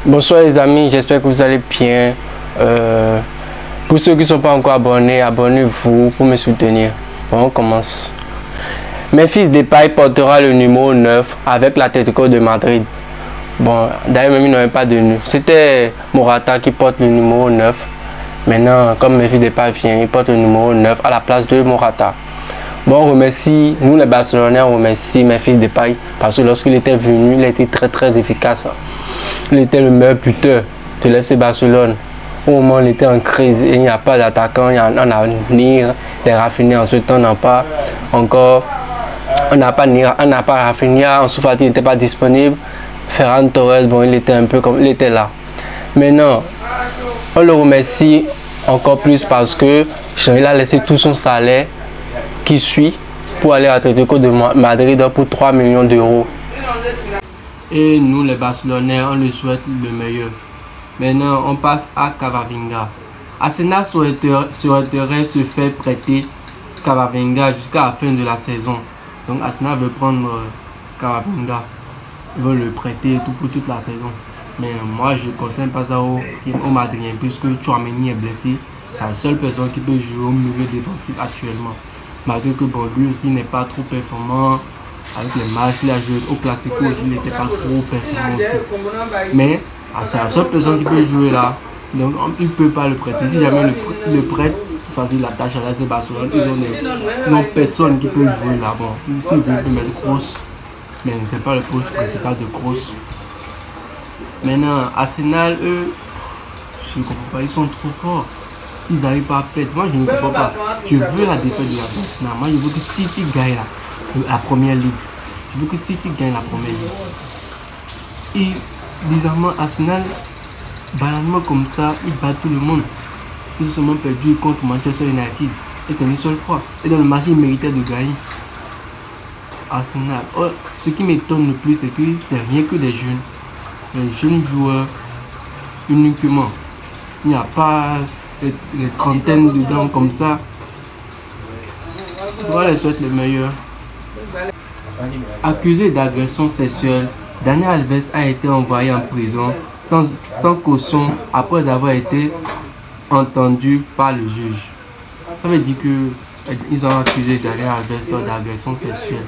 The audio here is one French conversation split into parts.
Bonsoir les amis, j'espère que vous allez bien. Pour ceux qui ne sont pas encore abonnés, abonnez-vous pour me soutenir. Bon, on commence. Memphis Depay portera le numéro 9 avec l'Atlético de Madrid. Bon, d'ailleurs même il n'avait pas de nu. C'était Morata qui porte le numéro 9. Maintenant, comme Memphis Depay vient, il porte le numéro 9 à la place de Morata. Bon, on remercie, nous les Barcelonais, on remercie Memphis Depay parce que lorsqu'il était venu, il a été très efficace. Il était le meilleur buteur de l'FC Barcelone. Au moment où il était en crise, et il n'y a pas d'attaquant, il y a un avenir, des Rafinha en ce temps, on n'a pas encore, on n'a pas Rafinha, Ansu Fati n'était pas disponible. Ferran Torres, bon, il était un peu comme, il était là. Maintenant, on le remercie encore plus parce que il a laissé tout son salaire qui suit pour aller à l'Atlético de Madrid pour 3 millions d'euros. Et nous les Barcelonais, on lui souhaite le meilleur. Maintenant, on passe à Camavinga. Arsenal souhaiterait se faire prêter Camavinga jusqu'à la fin de la saison. Donc Arsenal veut prendre Camavinga. Ils veulent le prêter pour toute la saison. Mais moi, je ne conseille pas ça aux Madriens puisque Tchouaméni est blessé. C'est la seule personne qui peut jouer au milieu défensif actuellement. Malgré que bon, lui aussi n'est pas trop performant. Avec les matchs qu'il a joué au Classico aussi, il n'était pas trop performant aussi. Mais c'est la seule personne qui peut jouer là. Donc il ne peut pas le prêter. Si jamais le prête, il facilite la tâche à l'AS Barcelone. Ils n'ont personne qui peut jouer là. Bon, s'il veut, il peut mettre Kroos. Mais ce n'est pas le poste principal de Kroos. Maintenant, Arsenal, eux, je ne comprends pas. Ils sont trop forts. Ils n'arrivent pas à perdre. Moi, je ne comprends pas. Je veux la défaite de la Arsenal. Moi, je veux que City gagne là. La première ligue. Je veux que City gagne la première ligue. Et bizarrement, Arsenal, banalement comme ça, il bat tout le monde. Ils ont seulement perdu contre Manchester United. Et c'est une seule fois. Et dans le match, ils méritaient de gagner. Arsenal. Oh, ce qui m'étonne le plus, c'est que c'est rien que des jeunes. Les jeunes joueurs uniquement. Il n'y a pas les trentaines dedans comme ça. On va les souhaiter le meilleur. Accusé d'agression sexuelle, Dani Alves a été envoyé en prison sans caution après avoir été entendu par le juge. Ça veut dire qu'ils ont accusé Dani Alves d'agression sexuelle.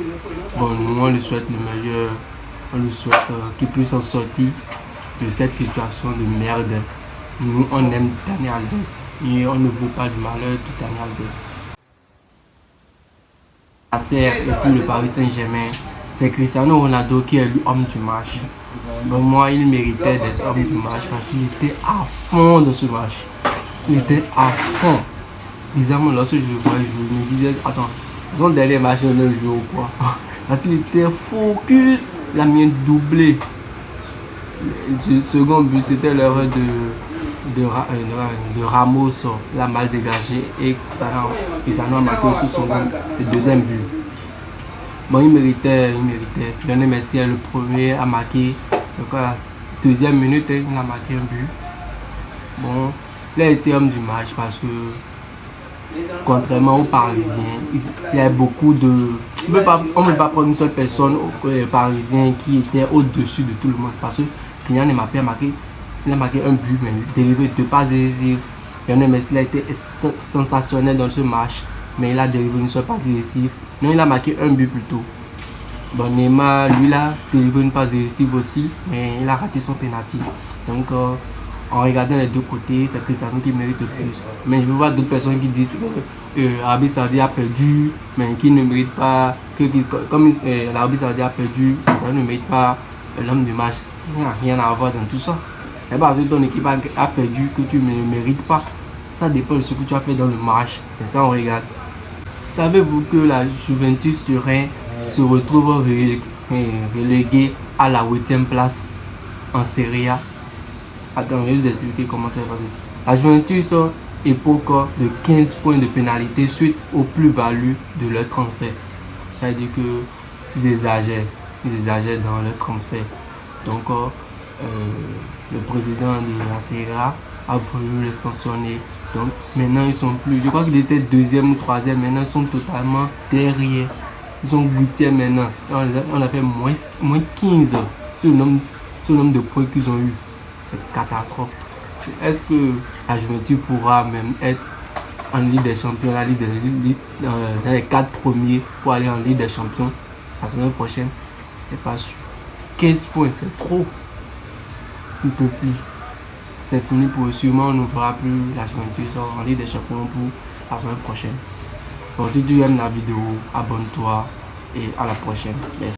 Bon, nous on lui souhaite le meilleur, on lui souhaite qu'il puisse en sortir de cette situation de merde. Nous on aime Dani Alves et on ne veut pas du malheur de Dani Alves. Et puis le Paris Saint-Germain, c'est Cristiano Ronaldo qui est l'homme du match. Bon, moi, il méritait d'être homme du match parce qu'il était à fond dans ce match. Il était à fond. Bizarrement, lorsque je le voyais jouer, je me disais, attends, son dernier match, il ne joue ou quoi? Parce qu'il était focus, il a mis un doublé. Le second but, c'était l'erreur de Ramos, il a mal dégagé et Cristiano a marqué sur son le deuxième but. Bon, il méritait. Lionel Messi est le premier à marquer. Donc à la deuxième minute, il a marqué un but. Bon, il a été homme du match parce que contrairement aux Parisiens, il y a beaucoup de... On ne peut pas prendre une seule personne parisien qui était au-dessus de tout le monde parce que Kylian Mbappé a marqué. Il a marqué un but, mais délivré 2 passes décisives. Lionel Messi a été sensationnel dans ce match, mais il a délivré une seule passe décisive. Non, il a marqué un but plutôt. Bon, Neymar, lui, il a délivré une passe décisive aussi, mais il a raté son penalty. Donc, en regardant les deux côtés, c'est Cristiano qui mérite le plus. Mais je vois d'autres personnes qui disent que l'Arabie Saoudite a perdu, mais qui ne mérite pas, comme l'Arabie Saoudite a perdu, Cristiano ne mérite pas l'homme du match. Il n'y a rien à voir dans tout ça. Et parce que ton équipe a perdu, que tu ne mérites pas. Ça dépend de ce que tu as fait dans le match. Et ça, on regarde. Savez-vous que la Juventus Turin se retrouve reléguée à la 8e place en Serie A? Attends, je vais vous expliquer comment ça va. La Juventus époque de 15 points de pénalité suite aux plus-values de leur transfert. Ça veut dire qu'ils exagèrent. Ils exagèrent dans leur transfert. Donc, le président de la Serie A voulu le sanctionner. Donc maintenant ils sont plus, je crois qu'il était 2e ou 3e, maintenant ils sont totalement derrière. Ils sont 8e maintenant. On a fait moins 15 sur le nombre de points qu'ils ont eu. c'est catastrophe. Est-ce que la Juventus pourra même être en Ligue des Champions, dans les 4 premiers pour aller en Ligue des Champions la semaine prochaine? C'est pas sûr. 15 points, c'est trop. Ils ne peuvent plus. C'est fini pour eux. Sûrement, on ne fera plus la Juventus en Ligue des Champions pour la semaine prochaine. Donc, si tu aimes la vidéo, abonne-toi et à la prochaine. Merci.